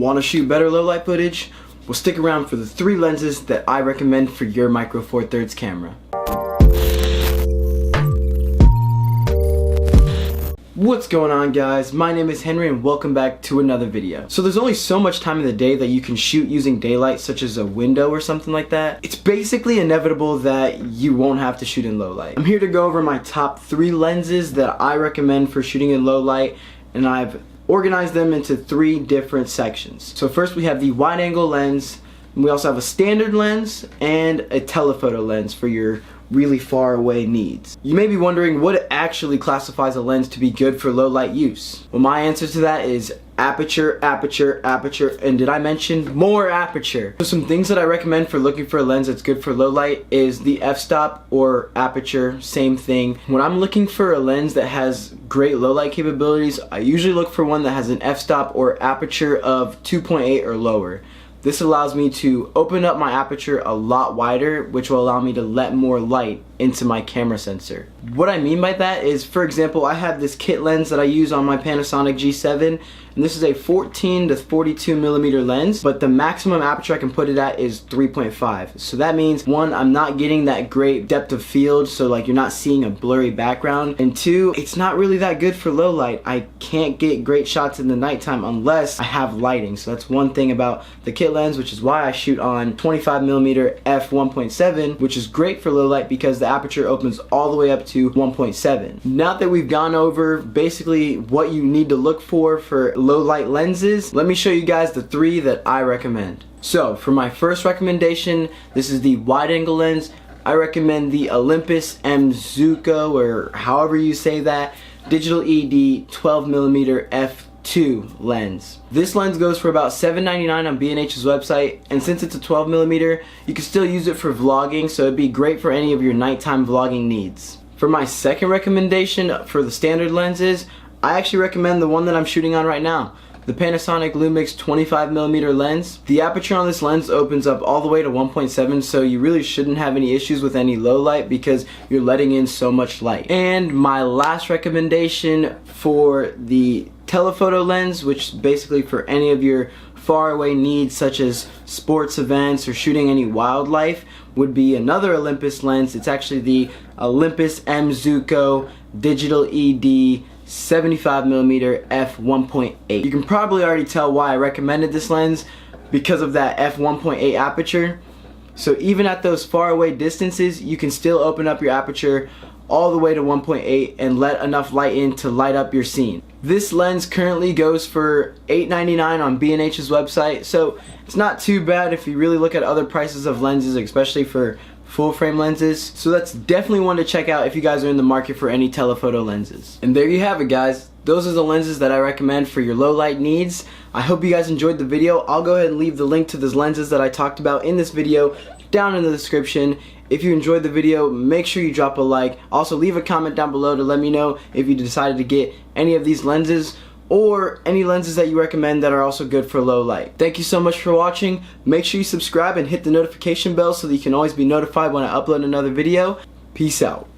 Want to shoot better low light footage? Well, stick around for the 3 lenses that I recommend for your Micro Four Thirds camera. What's going on, guys? My name is Henry and welcome back to another video. So there's only so much time in the day that you can shoot using daylight, such as a window or something like that. It's basically inevitable that you won't have to shoot in low light. I'm here to go over my top 3 lenses that I recommend for shooting in low light, and I've organized them into 3 different sections. So first we have the wide angle lens, and we also have a standard lens and a telephoto lens for your really far away needs. You may be wondering what actually classifies a lens to be good for low light use. Well, my answer to that is aperture, aperture, aperture, and did I mention more aperture? So some things that I recommend for looking for a lens that's good for low light is the f-stop or aperture, same thing. When I'm looking for a lens that has great low light capabilities, I usually look for one that has an f-stop or aperture of 2.8 or lower. This allows me to open up my aperture a lot wider, which will allow me to let more light into my camera sensor. What I mean by that is, for example, I have this kit lens that I use on my Panasonic G7, and this is a 14 to 42 millimeter lens, but the maximum aperture I can put it at is 3.5. So that means, 1, I'm not getting that great depth of field, so like you're not seeing a blurry background, and 2, it's not really that good for low light. I can't get great shots in the nighttime unless I have lighting. So that's one thing about the kit lens, which is why I shoot on 25 millimeter f1.7, which is great for low light because the aperture opens all the way up to 1.7. Now that we've gone over basically what you need to look for low light lenses, let me show you guys the 3 that I recommend. So for my first recommendation, this is the wide angle lens. I recommend the Olympus m.zuiko, or however you say that, digital ED 12 millimeter f2 lens. This lens goes for about $7.99 on B&H's website, and since it's a 12 millimeter, you can still use it for vlogging, so it'd be great for any of your nighttime vlogging needs. For my second recommendation for the standard lenses, I actually recommend the one that I'm shooting on right now, the Panasonic Lumix 25 millimeter lens. The aperture on this lens opens up all the way to 1.7, so you really shouldn't have any issues with any low light because you're letting in so much light. And my last recommendation for the telephoto lens, which is basically for any of your far away needs such as sports events or shooting any wildlife, would be another Olympus lens. It's actually the Olympus m.zuiko digital ED 75 millimeter f1.8. You can probably already tell why I recommended this lens, because of that f1.8 aperture. So even at those far away distances, you can still open up your aperture all the way to 1.8 and let enough light in to light up your scene. This lens currently goes for $8.99 on B&H's website, so it's not too bad if you really look at other prices of lenses, especially for full frame lenses. So that's definitely one to check out if you guys are in the market for any telephoto lenses. And there you have it, guys. Those are the lenses that I recommend for your low light needs. I hope you guys enjoyed the video. I'll go ahead and leave the link to those lenses that I talked about in this video down in the description. If you enjoyed the video, make sure you drop a like. Also, leave a comment down below to let me know if you decided to get any of these lenses or any lenses that you recommend that are also good for low light. Thank you so much for watching. Make sure you subscribe and hit the notification bell so that you can always be notified when I upload another video. Peace out.